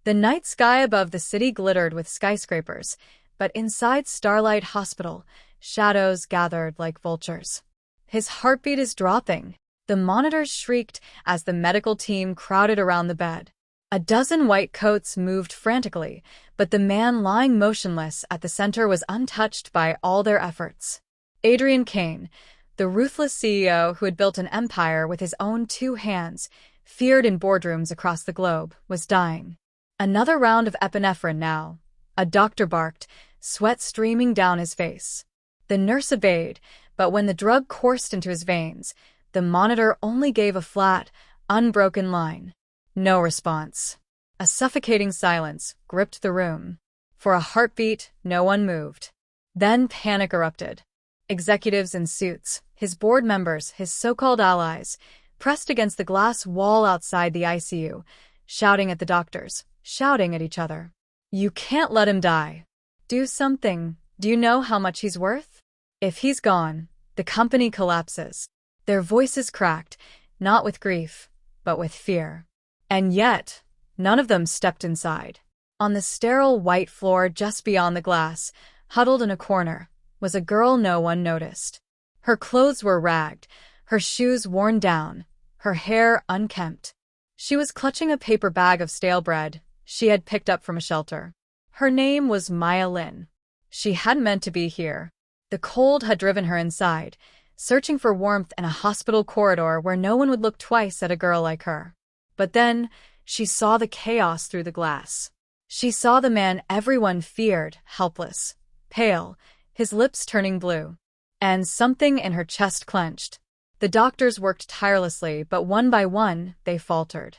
The night sky above the city glittered with skyscrapers, but inside Starlight Hospital, shadows gathered like vultures. His heartbeat is dropping. The monitors shrieked as the medical team crowded around the bed. A dozen white coats moved frantically, but the man lying motionless at the center was untouched by all their efforts. Adrian Kane, the ruthless CEO who had built an empire with his own 2 hands, feared in boardrooms across the globe, was dying. Another round of epinephrine now. A doctor barked, sweat streaming down his face. The nurse obeyed, but when the drug coursed into his veins, the monitor only gave a flat, unbroken line. No response. A suffocating silence gripped the room. For a heartbeat, no one moved. Then panic erupted. Executives in suits, his board members, his so-called allies, pressed against the glass wall outside the ICU, shouting at the doctors, shouting at each other. You can't let him die. Do something. Do you know how much he's worth? If he's gone, the company collapses. Their voices cracked, not with grief, but with fear. And yet, none of them stepped inside. On the sterile white floor just beyond the glass, huddled in a corner, was a girl no one noticed. Her clothes were ragged, her shoes worn down, her hair unkempt. She was clutching a paper bag of stale bread she had picked up from a shelter. Her name was Maya Lin. She hadn't meant to be here. The cold had driven her inside, searching for warmth in a hospital corridor where no one would look twice at a girl like her. But then, she saw the chaos through the glass. She saw the man everyone feared, helpless, pale, his lips turning blue. And something in her chest clenched. The doctors worked tirelessly, but one by one, they faltered.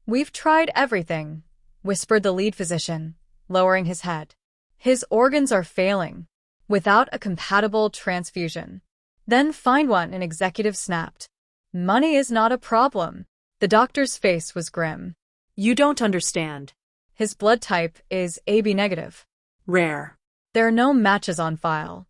We've tried everything, whispered the lead physician, lowering his head. His organs are failing. Without a compatible transfusion. Then find one, an executive snapped. Money is not a problem. The doctor's face was grim. You don't understand. His blood type is AB negative. Rare. There are no matches on file.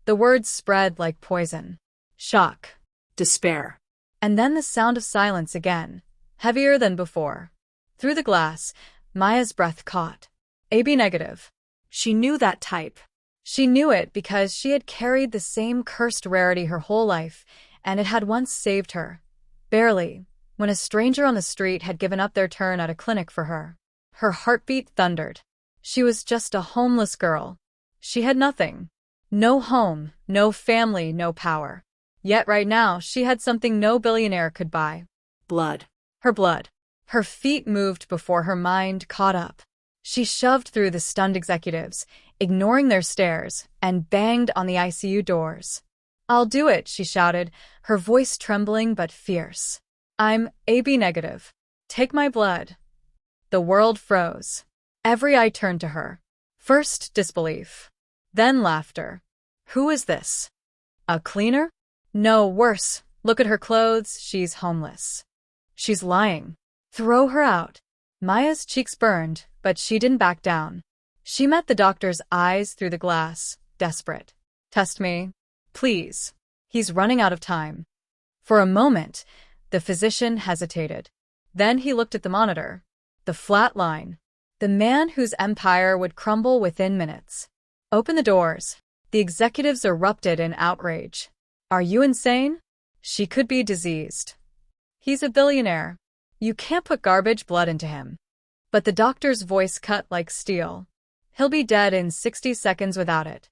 The words spread like poison. Shock. Despair. And then the sound of silence again, heavier than before. Through the glass, Maya's breath caught. AB negative. She knew that type. She knew it because she had carried the same cursed rarity her whole life, and it had once saved her. Barely, when a stranger on the street had given up their turn at a clinic for her. Her heartbeat thundered. She was just a homeless girl. She had nothing. No home, no family, no power. Yet right now she had something no billionaire could buy. Blood. Her blood. Her feet moved before her mind caught up. She shoved through the stunned executives, ignoring their stares, and banged on the ICU doors. I'll do it, she shouted, her voice trembling but fierce. I'm AB negative. Take my blood. The world froze. Every eye turned to her. First disbelief. Then laughter. Who is this? A cleaner? No, worse. Look at her clothes. She's homeless. She's lying. Throw her out. Maya's cheeks burned, but she didn't back down. She met the doctor's eyes through the glass, desperate. Test me. Please. He's running out of time. For a moment, the physician hesitated. Then he looked at the monitor. The flat line. The man whose empire would crumble within minutes. Open the doors. The executives erupted in outrage. Are you insane? She could be diseased. He's a billionaire. You can't put garbage blood into him. But the doctor's voice cut like steel. He'll be dead in 60 seconds without it.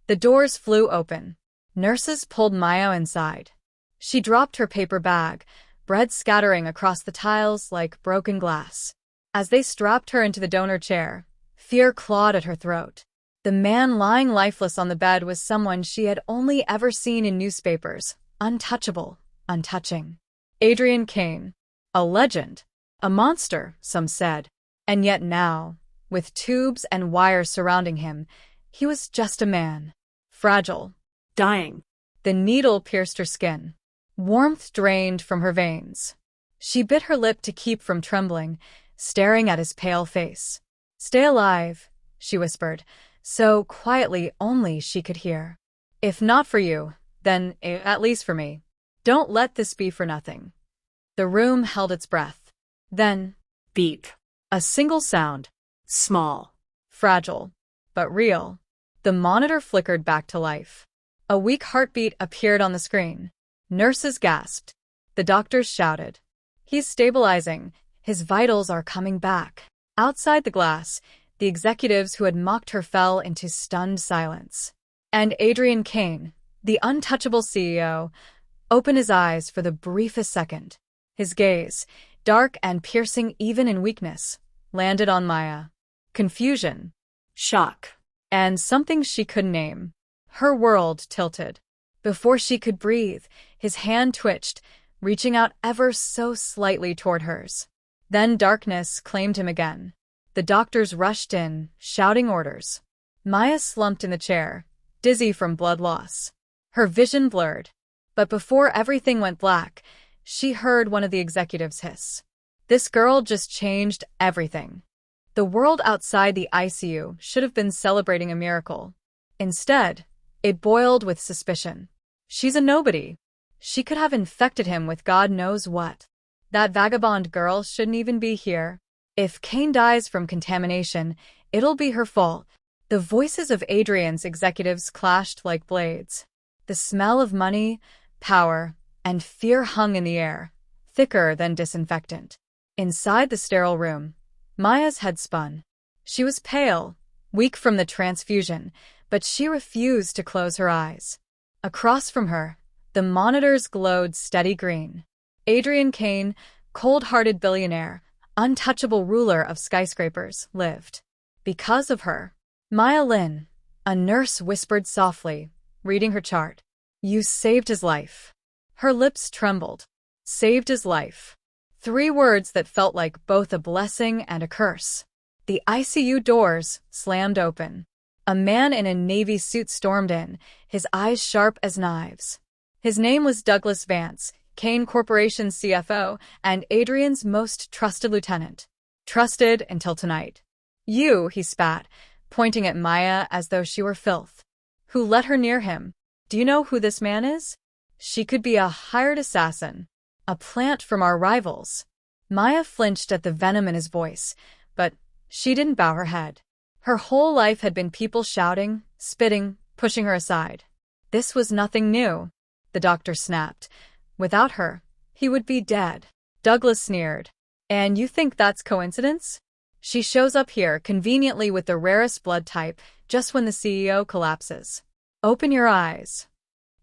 The doors flew open. Nurses pulled Maya inside. She dropped her paper bag, bread scattering across the tiles like broken glass. As they strapped her into the donor chair, fear clawed at her throat. The man lying lifeless on the bed was someone she had only ever seen in newspapers, untouchable, untouching. Adrian Kane. A legend. A monster, some said. And yet now, with tubes and wires surrounding him, he was just a man. Fragile. Dying. The needle pierced her skin. Warmth drained from her veins. She bit her lip to keep from trembling, staring at his pale face. Stay alive, she whispered, so quietly only she could hear. If not for you, then at least for me. Don't let this be for nothing. The room held its breath. Then, beep. A single sound. Small. Fragile. But real. The monitor flickered back to life. A weak heartbeat appeared on the screen. Nurses gasped. The doctors shouted. He's stabilizing. His vitals are coming back. Outside the glass, the executives who had mocked her fell into stunned silence. And Adrian Kane, the untouchable CEO, opened his eyes for the briefest second. His gaze, dark and piercing even in weakness, landed on Maya. Confusion. Shock. And something she couldn't name. Her world tilted. Before she could breathe, his hand twitched, reaching out ever so slightly toward hers. Then darkness claimed him again. The doctors rushed in, shouting orders. Maya slumped in the chair, dizzy from blood loss. Her vision blurred. But before everything went black, she heard one of the executives hiss. This girl just changed everything. The world outside the ICU should have been celebrating a miracle. Instead, it boiled with suspicion. She's a nobody. She could have infected him with God knows what. That vagabond girl shouldn't even be here. If Kane dies from contamination, it'll be her fault. The voices of Adrian's executives clashed like blades. The smell of money, power, and fear hung in the air, thicker than disinfectant. Inside the sterile room, Maya's head spun. She was pale, weak from the transfusion, but she refused to close her eyes. Across from her, the monitors glowed steady green. Adrian Kane, cold-hearted billionaire, untouchable ruler of skyscrapers, lived. Because of her. Maya Lin, a nurse, whispered softly, reading her chart. You saved his life. Her lips trembled. Saved his life. 3 words that felt like both a blessing and a curse. The ICU doors slammed open. A man in a navy suit stormed in, his eyes sharp as knives. His name was Douglas Vance, Kane Corporation's CFO, and Adrian's most trusted lieutenant. Trusted until tonight. You, he spat, pointing at Maya as though she were filth. Who let her near him? Do you know who this man is? She could be a hired assassin. A plant from our rivals. Maya flinched at the venom in his voice, but she didn't bow her head. Her whole life had been people shouting, spitting, pushing her aside. This was nothing new. The doctor snapped. Without her, he would be dead. Douglas sneered. And you think that's coincidence? She shows up here conveniently with the rarest blood type just when the CEO collapses. Open your eyes.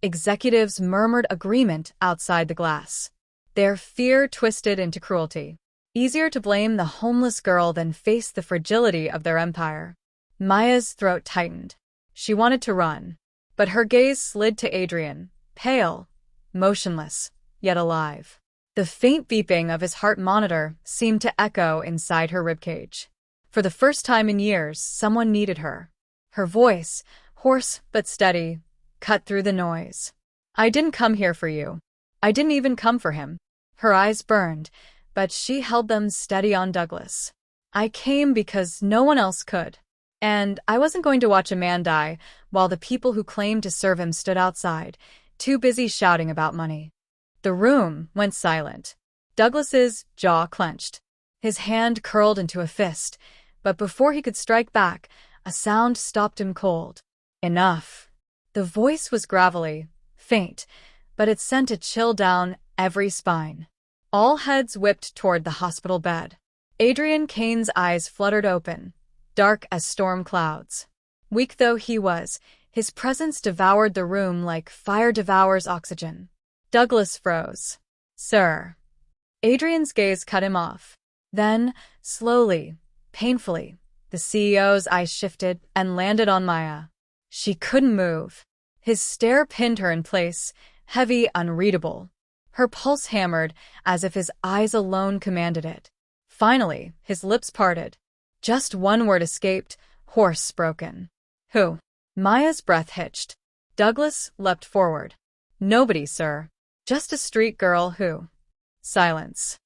Executives murmured agreement outside the glass. Their fear twisted into cruelty. Easier to blame the homeless girl than face the fragility of their empire. Maya's throat tightened. She wanted to run, but her gaze slid to Adrian, pale, motionless, yet alive. The faint beeping of his heart monitor seemed to echo inside her ribcage. For the first time in years, someone needed her. Her voice, hoarse but steady, cut through the noise. I didn't come here for you. I didn't even come for him. Her eyes burned, but she held them steady on Douglas. I came because no one else could. And I wasn't going to watch a man die while the people who claimed to serve him stood outside, too busy shouting about money. The room went silent. Douglas's jaw clenched. His hand curled into a fist, but before he could strike back, a sound stopped him cold. Enough. The voice was gravelly, faint, but it sent a chill down every spine. All heads whipped toward the hospital bed. Adrian Kane's eyes fluttered open, dark as storm clouds. Weak though he was, his presence devoured the room like fire devours oxygen. Douglas froze. Sir. Adrian's gaze cut him off. Then, slowly, painfully, the CEO's eyes shifted and landed on Maya. She couldn't move. His stare pinned her in place, heavy, unreadable. Her pulse hammered as if his eyes alone commanded it. Finally, his lips parted. Just one word escaped, hoarse, broken. Who? Maya's breath hitched. Douglas leapt forward. Nobody, sir. Just a street girl who... Silence.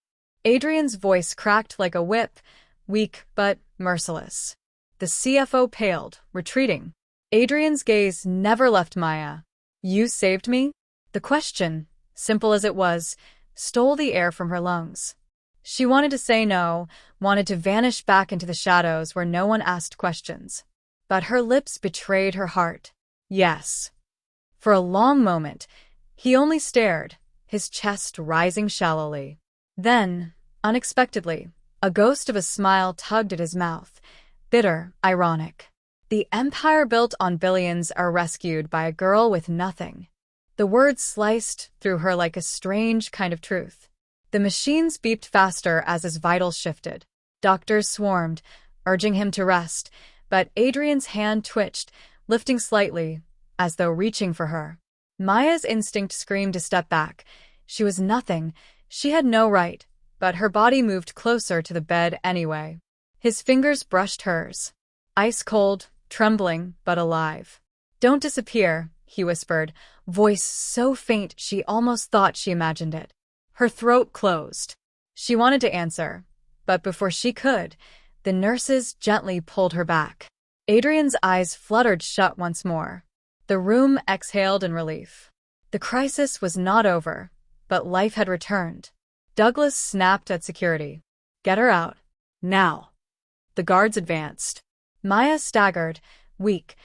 Adrian's voice cracked like a whip, weak but merciless. The CFO paled, retreating. Adrian's gaze never left Maya. You saved me? The question, simple as it was, stole the air from her lungs. She wanted to say no, wanted to vanish back into the shadows where no one asked questions. But her lips betrayed her heart. Yes. For a long moment, he only stared, his chest rising shallowly. Then, unexpectedly, a ghost of a smile tugged at his mouth, bitter, ironic. The empire built on billions are rescued by a girl with nothing. The words sliced through her like a strange kind of truth. The machines beeped faster as his vitals shifted. Doctors swarmed, urging him to rest, but Adrian's hand twitched, lifting slightly, as though reaching for her. Maya's instinct screamed to step back. She was nothing. She had no right, but her body moved closer to the bed anyway. His fingers brushed hers. Ice cold, trembling, but alive. "Don't disappear," he whispered, voice so faint she almost thought she imagined it. Her throat closed. She wanted to answer, but before she could, the nurses gently pulled her back. Adrian's eyes fluttered shut once more. The room exhaled in relief. The crisis was not over, but life had returned. Douglas snapped at security. "Get her out. Now." The guards advanced. Maya staggered, weak,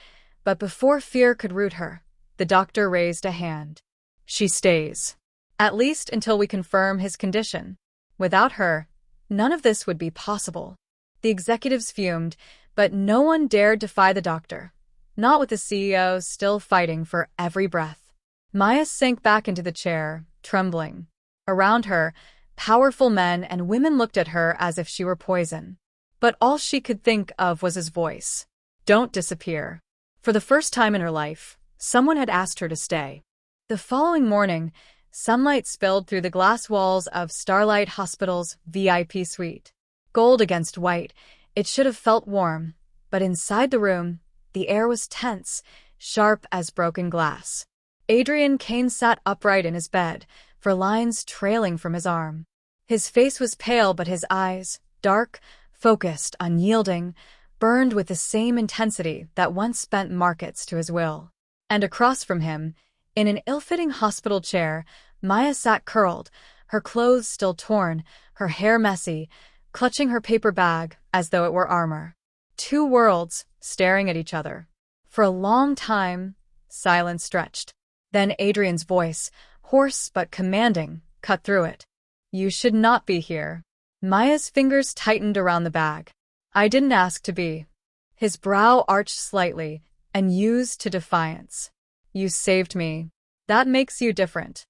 but before fear could root her, the doctor raised a hand. "She stays. At least until we confirm his condition. Without her, none of this would be possible." The executives fumed, but no one dared defy the doctor, not with the CEO still fighting for every breath. Maya sank back into the chair, trembling. Around her, powerful men and women looked at her as if she were poison. But all she could think of was his voice. "Don't disappear." For the first time in her life, someone had asked her to stay. The following morning, sunlight spilled through the glass walls of Starlight Hospital's VIP suite. Gold against white, it should have felt warm, but inside the room, the air was tense, sharp as broken glass. Adrian Kane sat upright in his bed, for lines trailing from his arm. His face was pale, but his eyes, dark, focused, unyielding, burned with the same intensity that once bent markets to his will. And across from him, in an ill-fitting hospital chair, Maya sat curled, her clothes still torn, her hair messy, clutching her paper bag as though it were armor. Two worlds staring at each other. For a long time, silence stretched. Then Adrian's voice, hoarse but commanding, cut through it. "You should not be here." Maya's fingers tightened around the bag. "I didn't ask to be." His brow arched slightly and used to defiance. "You saved me. That makes you different."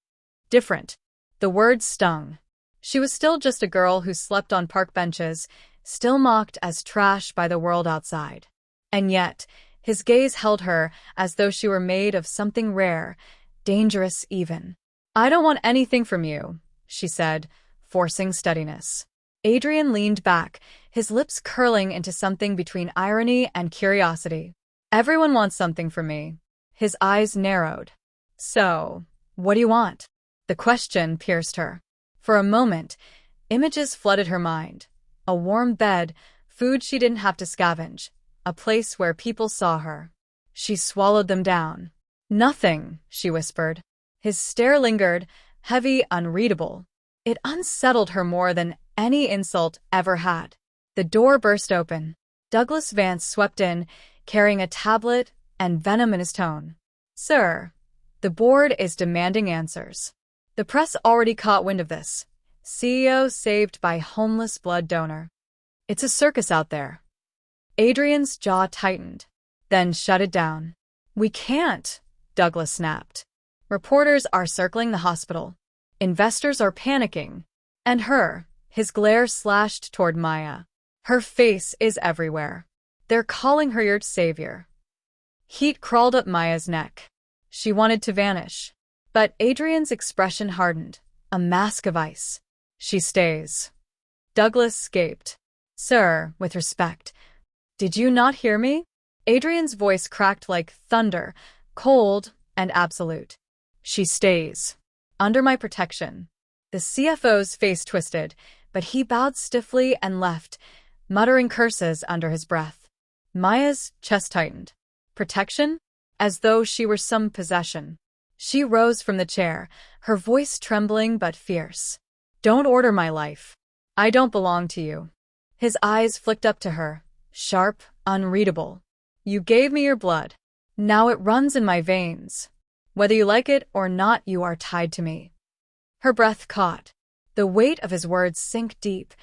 Different. The word stung. She was still just a girl who slept on park benches, still mocked as trash by the world outside. And yet, his gaze held her as though she were made of something rare, dangerous even. "I don't want anything from you," she said, forcing steadiness. Adrian leaned back, his lips curling into something between irony and curiosity. "Everyone wants something from me." His eyes narrowed. "So, what do you want?" The question pierced her. For a moment, images flooded her mind. A warm bed, food she didn't have to scavenge, a place where people saw her. She swallowed them down. "Nothing," she whispered. His stare lingered, heavy, unreadable. It unsettled her more than any insult ever had. The door burst open. Douglas Vance swept in, carrying a tablet and venom in his tone. "Sir, the board is demanding answers." The press already caught wind of this. CEO saved by homeless blood donor. "It's a circus out there." Adrian's jaw tightened, then shut it down. "We can't," Douglas snapped. "Reporters are circling the hospital. Investors are panicking. And her," his glare slashed toward Maya. "Her face is everywhere. They're calling her your savior." Heat crawled up Maya's neck. She wanted to vanish. But Adrian's expression hardened, a mask of ice. "She stays." Douglas gaped. "Sir, with respect, did you not hear me?" Adrian's voice cracked like thunder, cold and absolute. "She stays. Under my protection." The CFO's face twisted, but he bowed stiffly and left, muttering curses under his breath. Maya's chest tightened. Protection? As though she were some possession. She rose from the chair, her voice trembling but fierce. "Don't order my life." I don't belong to you. His eyes flicked up to her, sharp, unreadable. You gave me your blood. Now it runs in my veins. Whether you like it or not, you are tied to me. Her breath caught. The weight of his words sank deep,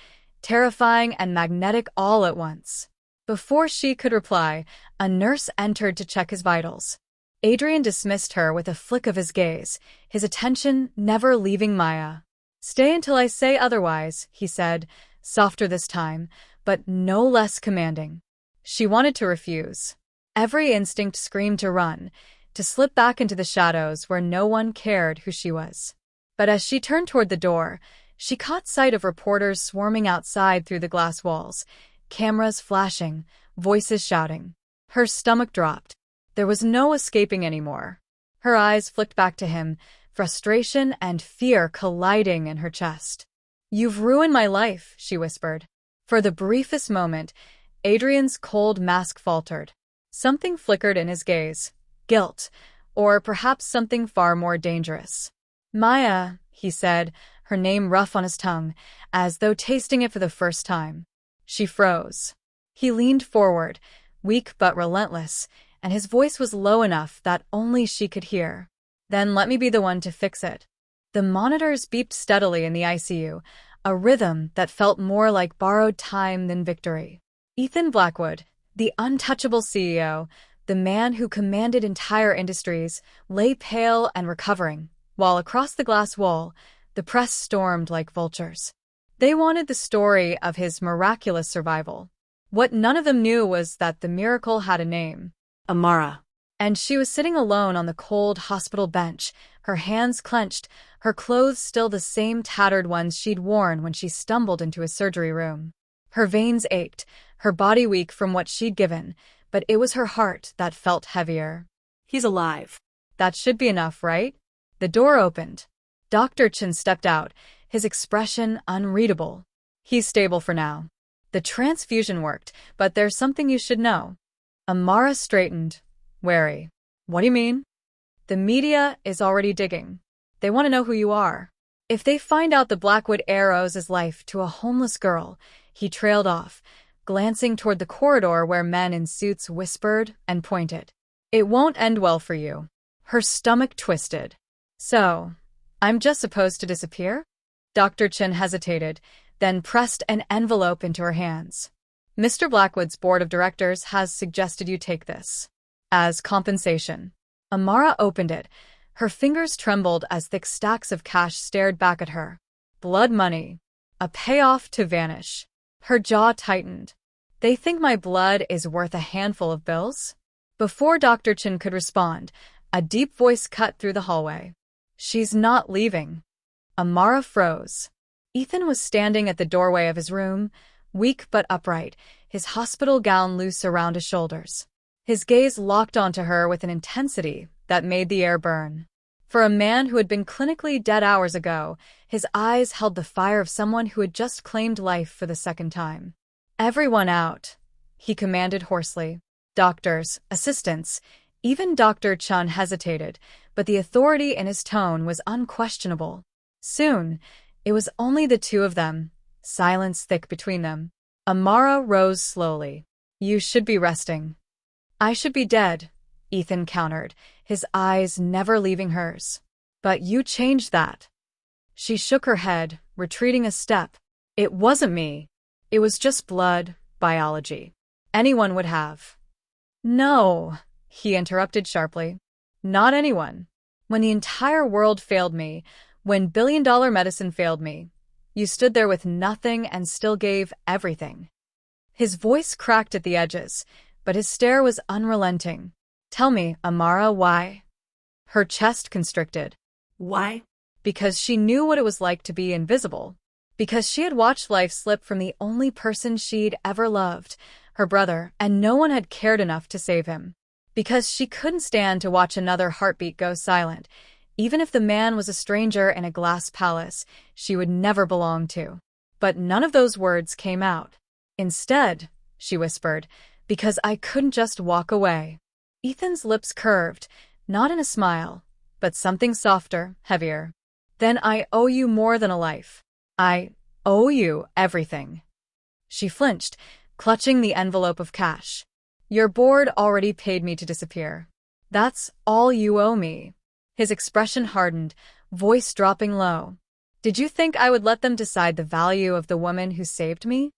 terrifying and magnetic all at once. Before she could reply, a nurse entered to check his vitals. Adrian dismissed her with a flick of his gaze, his attention never leaving Maya. Stay until I say otherwise, he said, softer this time, but no less commanding. She wanted to refuse. Every instinct screamed to run, to slip back into the shadows where no one cared who she was. But as she turned toward the door, she caught sight of reporters swarming outside through the glass walls, cameras flashing, voices shouting. Her stomach dropped. There was no escaping anymore. Her eyes flicked back to him, frustration and fear colliding in her chest. You've ruined my life, she whispered. For the briefest moment, Adrian's cold mask faltered. Something flickered in his gaze. Guilt, or perhaps something far more dangerous. Maya, he said, her name rough on his tongue, as though tasting it for the first time. She froze. He leaned forward, weak but relentless, and his voice was low enough that only she could hear. Then let me be the one to fix it. The monitors beeped steadily in the ICU, a rhythm that felt more like borrowed time than victory. Ethan Blackwood, the untouchable CEO, the man who commanded entire industries, lay pale and recovering, while across the glass wall, the press stormed like vultures. They wanted the story of his miraculous survival. What none of them knew was that the miracle had a name. Amara. And she was sitting alone on the cold hospital bench, her hands clenched, her clothes still the same tattered ones she'd worn when she stumbled into his surgery room. Her veins ached, her body weak from what she'd given, but it was her heart that felt heavier. He's alive. That should be enough, right? The door opened. Dr. Chen stepped out, his expression unreadable. He's stable for now. The transfusion worked, but there's something you should know. Amara straightened, wary. What do you mean? The media is already digging. They want to know who you are. If they find out the Blackwood heir owes his life to a homeless girl, he trailed off, glancing toward the corridor where men in suits whispered and pointed. It won't end well for you. Her stomach twisted. So, I'm just supposed to disappear? Dr. Chen hesitated, then pressed an envelope into her hands. Mr. Blackwood's board of directors has suggested you take this. As compensation. Amara opened it. Her fingers trembled as thick stacks of cash stared back at her. Blood money. A payoff to vanish. Her jaw tightened. They think my blood is worth a handful of bills? Before Dr. Chen could respond, a deep voice cut through the hallway. She's not leaving. Amara froze. Ethan was standing at the doorway of his room, weak but upright, his hospital gown loose around his shoulders. His gaze locked onto her with an intensity that made the air burn. For a man who had been clinically dead hours ago, his eyes held the fire of someone who had just claimed life for the second time. Everyone out, he commanded hoarsely. Doctors, assistants, even Dr. Chen hesitated, but the authority in his tone was unquestionable. Soon, it was only the two of them, silence thick between them. Amara rose slowly. You should be resting. I should be dead, Ethan countered, his eyes never leaving hers. But you changed that. She shook her head, retreating a step. It wasn't me. It was just blood, biology. Anyone would have. No, he interrupted sharply. Not anyone. When the entire world failed me, when billion-dollar medicine failed me, you stood there with nothing and still gave everything. His voice cracked at the edges, but his stare was unrelenting. Tell me, Amara, why? Her chest constricted. Why? Because she knew what it was like to be invisible. Because she had watched life slip from the only person she'd ever loved, her brother, and no one had cared enough to save him. Because she couldn't stand to watch another heartbeat go silent, even if the man was a stranger in a glass palace she would never belong to. But none of those words came out. Instead, she whispered, because I couldn't just walk away. Ethan's lips curved, not in a smile, but something softer, heavier. Then I owe you more than a life. I owe you everything." She flinched, clutching the envelope of cash. "Your board already paid me to disappear. That's all you owe me." His expression hardened, voice dropping low. "Did you think I would let them decide the value of the woman who saved me?"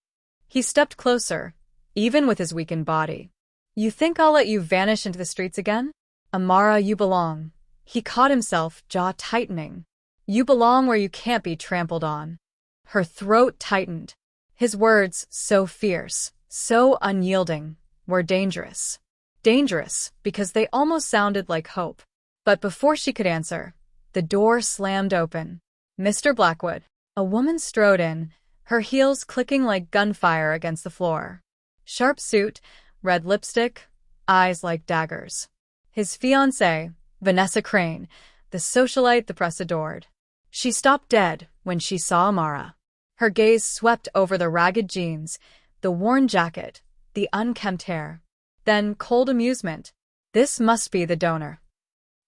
He stepped closer, even with his weakened body. "You think I'll let you vanish into the streets again? Amara, you belong." He caught himself, jaw tightening. "You belong where you can't be trampled on." Her throat tightened. His words, so fierce, so unyielding, were dangerous. Dangerous because they almost sounded like hope. But before she could answer, the door slammed open. "Mr. Blackwood." A woman strode in, her heels clicking like gunfire against the floor. Sharp suit, red lipstick, eyes like daggers. His fiancée, Vanessa Crane, the socialite the press adored. She stopped dead when she saw Amara. Her gaze swept over the ragged jeans, the worn jacket, the unkempt hair. Then cold amusement. This must be the donor.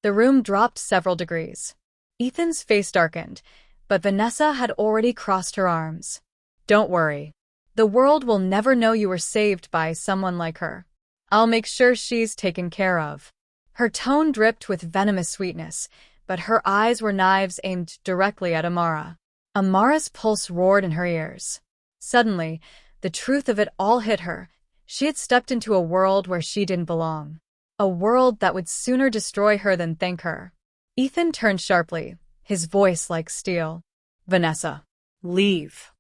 The room dropped several degrees. Ethan's face darkened, but Vanessa had already crossed her arms. "Don't worry. The world will never know you were saved by someone like her. I'll make sure she's taken care of." Her tone dripped with venomous sweetness, but her eyes were knives aimed directly at Amara. Amara's pulse roared in her ears. Suddenly, the truth of it all hit her. She had stepped into a world where she didn't belong. A world that would sooner destroy her than thank her. Ethan turned sharply, his voice like steel. "Vanessa, leave."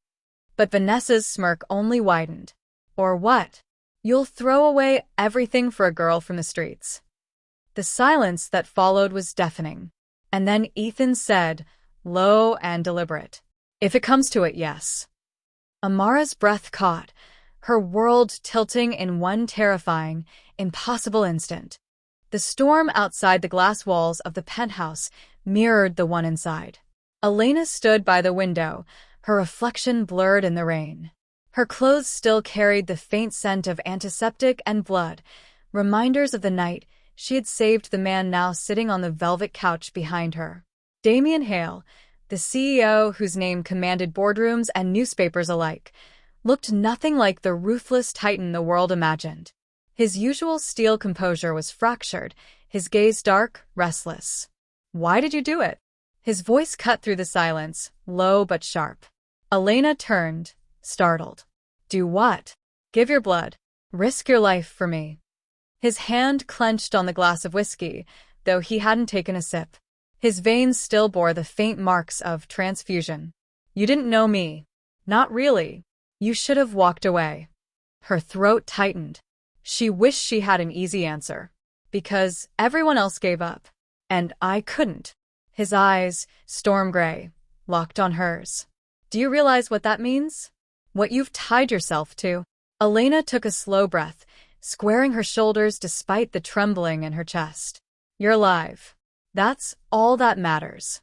But Vanessa's smirk only widened. "Or what? You'll throw away everything for a girl from the streets." The silence that followed was deafening. And then Ethan said, low and deliberate, "If it comes to it, yes." Amara's breath caught, her world tilting in one terrifying, impossible instant. The storm outside the glass walls of the penthouse mirrored the one inside. Elena stood by the window, her reflection blurred in the rain. Her clothes still carried the faint scent of antiseptic and blood, reminders of the night she had saved the man now sitting on the velvet couch behind her. Damien Hale, the CEO whose name commanded boardrooms and newspapers alike, looked nothing like the ruthless titan the world imagined. His usual steel composure was fractured, his gaze dark, restless. "Why did you do it?" His voice cut through the silence, low but sharp. Elena turned, startled. "Do what?" "Give your blood. Risk your life for me." His hand clenched on the glass of whiskey, though he hadn't taken a sip. His veins still bore the faint marks of transfusion. "You didn't know me." "Not really. You should have walked away." Her throat tightened. She wished she had an easy answer. "Because everyone else gave up. And I couldn't." His eyes, storm gray, locked on hers. "Do you realize what that means? What you've tied yourself to?" Elena took a slow breath, squaring her shoulders despite the trembling in her chest. "You're alive. That's all that matters."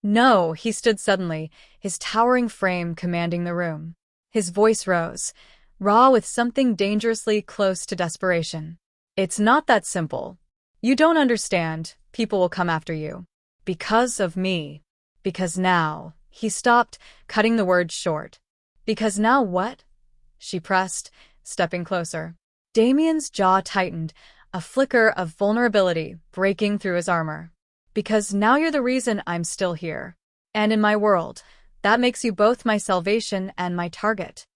"No," he stood suddenly, his towering frame commanding the room. His voice rose, raw with something dangerously close to desperation. "It's not that simple. You don't understand. People will come after you. Because of me. Because now." He stopped, cutting the words short. "Because now what?" She pressed, stepping closer. Damien's jaw tightened, a flicker of vulnerability breaking through his armor. "Because now you're the reason I'm still here. And in my world, that makes you both my salvation and my target."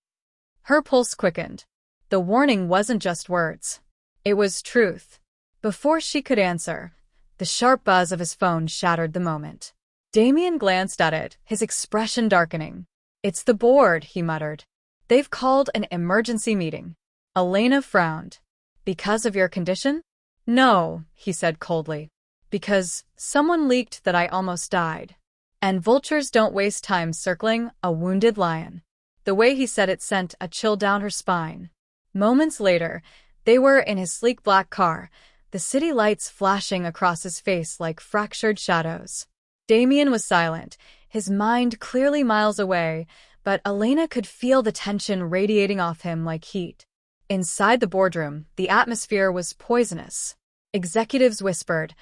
Her pulse quickened. The warning wasn't just words. It was truth. Before she could answer, the sharp buzz of his phone shattered the moment. Damien glanced at it, his expression darkening. "It's the board," he muttered. "They've called an emergency meeting." Elena frowned. "Because of your condition?" "No," he said coldly. "Because someone leaked that I almost died. And vultures don't waste time circling a wounded lion." The way he said it sent a chill down her spine. Moments later, they were in his sleek black car, the city lights flashing across his face like fractured shadows. Damien was silent, his mind clearly miles away, but Elena could feel the tension radiating off him like heat. Inside the boardroom, the atmosphere was poisonous. Executives whispered,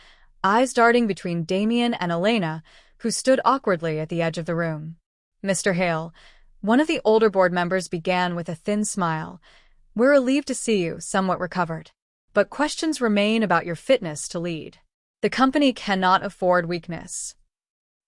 eyes darting between Damien and Elena, who stood awkwardly at the edge of the room. "Mr. Hale, One of the older board members began with a thin smile. "We're relieved to see you somewhat recovered. But questions remain about your fitness to lead. The company cannot afford weakness."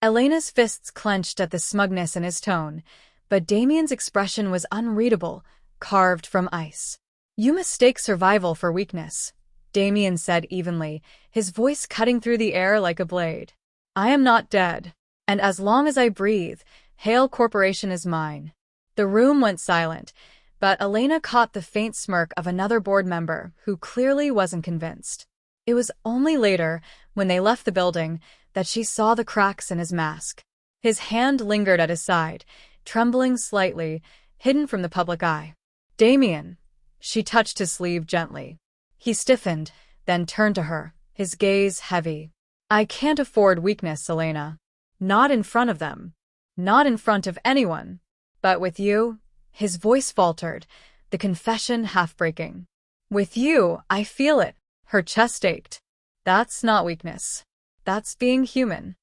Elena's fists clenched at the smugness in his tone, but Damien's expression was unreadable, carved from ice. "You mistake survival for weakness," Damien said evenly, his voice cutting through the air like a blade. "I am not dead, and as long as I breathe, Hale Corporation is mine." The room went silent, but Elena caught the faint smirk of another board member who clearly wasn't convinced. It was only later, when they left the building, that she saw the cracks in his mask. His hand lingered at his side, trembling slightly, hidden from the public eye. "Damien." She touched his sleeve gently. He stiffened, then turned to her, his gaze heavy. "I can't afford weakness, Elena. Not in front of them. Not in front of anyone. But with you," his voice faltered, the confession half-breaking. "With you, I feel it." Her chest ached. "That's not weakness. That's being human."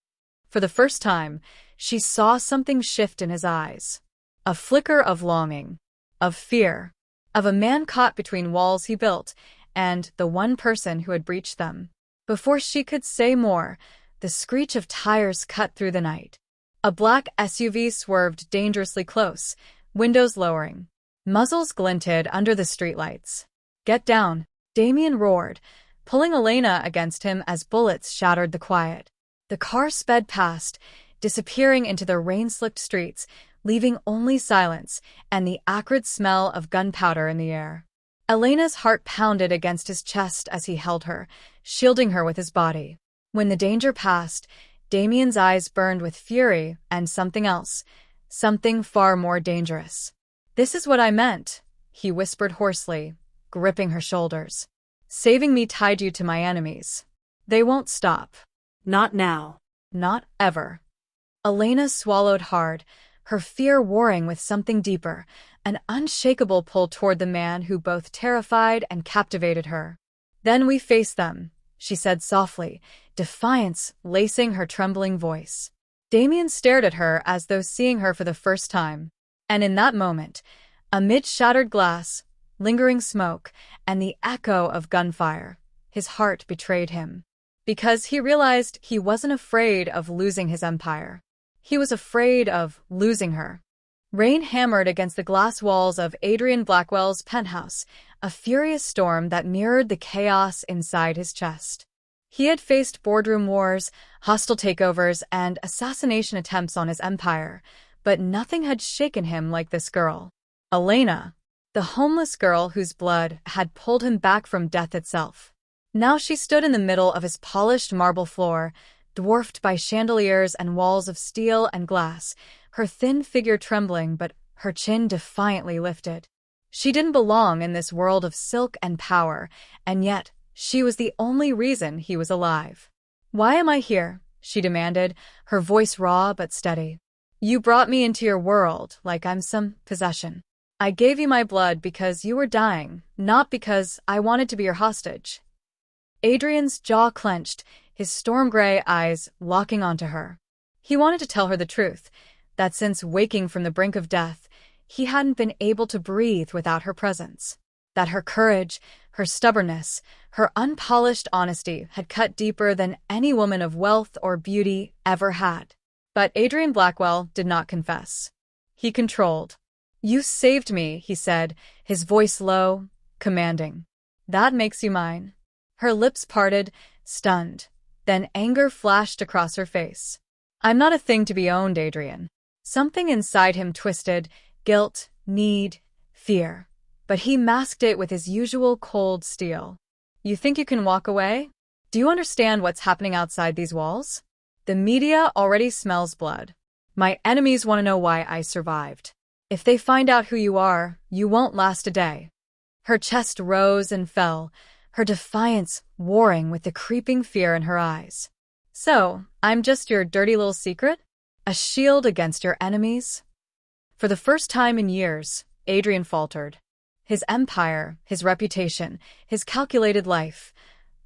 For the first time, she saw something shift in his eyes. A flicker of longing, of fear, of a man caught between walls he built and the one person who had breached them. Before she could say more, the screech of tires cut through the night. A black SUV swerved dangerously close, windows lowering. Muzzles glinted under the streetlights. "Get down," Damien roared, pulling Elena against him as bullets shattered the quiet. The car sped past, disappearing into the rain-slicked streets, leaving only silence and the acrid smell of gunpowder in the air. Elena's heart pounded against his chest as he held her, shielding her with his body. When the danger passed, Damien's eyes burned with fury and something else, something far more dangerous. "This is what I meant," he whispered hoarsely, gripping her shoulders. "Saving me tied you to my enemies. They won't stop. Not now. Not ever." Elena swallowed hard, her fear warring with something deeper, an unshakable pull toward the man who both terrified and captivated her. "Then we face them," she said softly, defiance lacing her trembling voice. Damien stared at her as though seeing her for the first time. And in that moment, amid shattered glass, lingering smoke, and the echo of gunfire, his heart betrayed him. Because he realized he wasn't afraid of losing his empire. He was afraid of losing her. Rain hammered against the glass walls of Adrian Blackwell's penthouse, a furious storm that mirrored the chaos inside his chest. He had faced boardroom wars, hostile takeovers, and assassination attempts on his empire, but nothing had shaken him like this girl. Elena, the homeless girl whose blood had pulled him back from death itself. Now she stood in the middle of his polished marble floor, dwarfed by chandeliers and walls of steel and glass, her thin figure trembling but her chin defiantly lifted. She didn't belong in this world of silk and power, and yet she was the only reason he was alive. "Why am I here?" she demanded, her voice raw but steady. "You brought me into your world like I'm some possession. I gave you my blood because you were dying, not because I wanted to be your hostage." Adrian's jaw clenched, his storm-gray eyes locking onto her. He wanted to tell her the truth, that since waking from the brink of death, he hadn't been able to breathe without her presence. That her courage, her stubbornness, her unpolished honesty had cut deeper than any woman of wealth or beauty ever had. But Adrian Blackwell did not confess. He controlled. "You saved me," he said, his voice low, commanding. "That makes you mine." Her lips parted, stunned. Then anger flashed across her face. "I'm not a thing to be owned, Adrian." Something inside him twisted, guilt, need, fear. But he masked it with his usual cold steel. "You think you can walk away? Do you understand what's happening outside these walls? The media already smells blood. My enemies want to know why I survived. If they find out who you are, you won't last a day." Her chest rose and fell, her defiance warring with the creeping fear in her eyes. "So, I'm just your dirty little secret? A shield against your enemies?" For the first time in years, Adrian faltered. His empire, his reputation, his calculated life,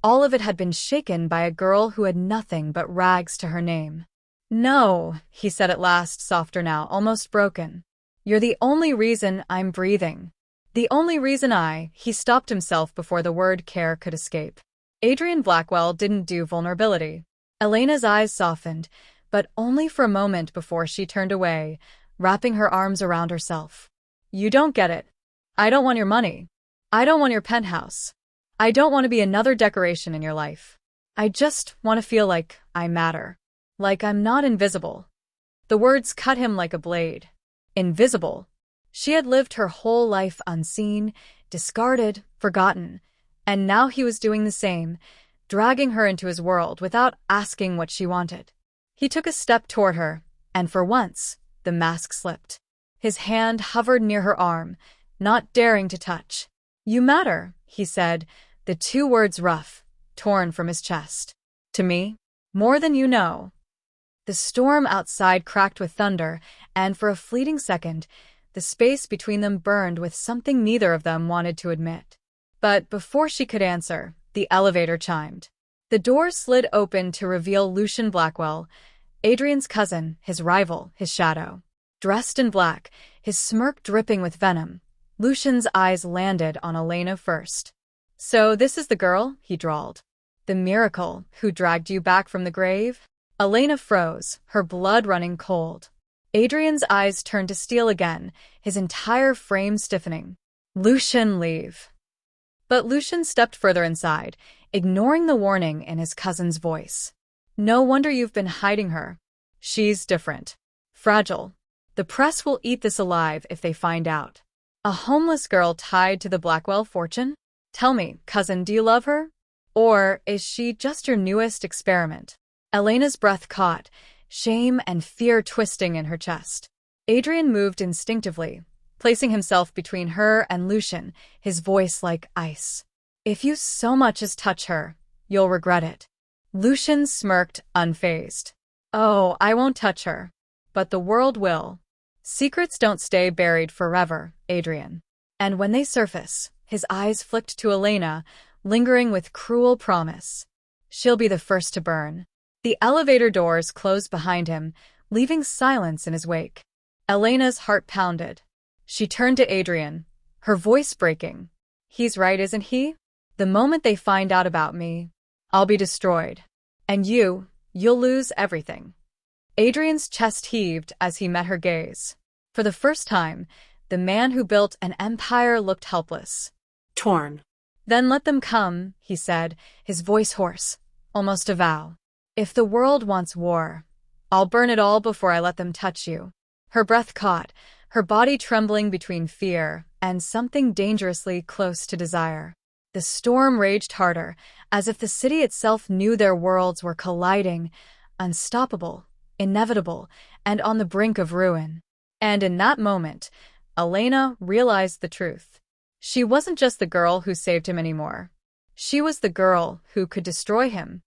all of it had been shaken by a girl who had nothing but rags to her name. "No," he said at last, softer now, almost broken. You're the only reason I'm breathing. The only reason He stopped himself before the word care could escape. Adrian Blackwell didn't do vulnerability. Elena's eyes softened, but only for a moment before she turned away, wrapping her arms around herself. You don't get it. I don't want your money. I don't want your penthouse. I don't want to be another decoration in your life. I just want to feel like I matter. Like I'm not invisible. The words cut him like a blade. Invisible. She had lived her whole life unseen, discarded, forgotten, and now he was doing the same, dragging her into his world without asking what she wanted. He took a step toward her, and for once, the mask slipped. His hand hovered near her arm, not daring to touch. You matter, he said, the two words rough, torn from his chest. To me, more than you know. The storm outside cracked with thunder, and for a fleeting second, the space between them burned with something neither of them wanted to admit. But before she could answer, the elevator chimed. The door slid open to reveal Lucian Blackwell, Adrian's cousin, his rival, his shadow. Dressed in black, his smirk dripping with venom, Lucian's eyes landed on Elena first. So this is the girl, he drawled. The miracle who dragged you back from the grave? Elena froze, her blood running cold. Adrian's eyes turned to steel again, his entire frame stiffening. Lucian, leave. But Lucian stepped further inside, ignoring the warning in his cousin's voice. No wonder you've been hiding her. She's different. Fragile. The press will eat this alive if they find out. A homeless girl tied to the Blackwell fortune? Tell me, cousin, do you love her? Or is she just your newest experiment? Elena's breath caught, shame and fear twisting in her chest. Adrian moved instinctively, placing himself between her and Lucian, his voice like ice. If you so much as touch her, you'll regret it. Lucian smirked, unfazed. Oh, I won't touch her. But the world will. Secrets don't stay buried forever, Adrian. And when they surface, his eyes flicked to Elena, lingering with cruel promise. She'll be the first to burn. The elevator doors closed behind him, leaving silence in his wake. Elena's heart pounded. She turned to Adrian, her voice breaking. He's right, isn't he? The moment they find out about me, I'll be destroyed. And you'll lose everything. Adrian's chest heaved as he met her gaze. For the first time, the man who built an empire looked helpless. Torn. Then let them come, he said, his voice hoarse, almost a vow. If the world wants war, I'll burn it all before I let them touch you. Her breath caught, her body trembling between fear and something dangerously close to desire. The storm raged harder, as if the city itself knew their worlds were colliding, unstoppable, inevitable, and on the brink of ruin. And in that moment, Elena realized the truth. She wasn't just the girl who saved him anymore. She was the girl who could destroy him.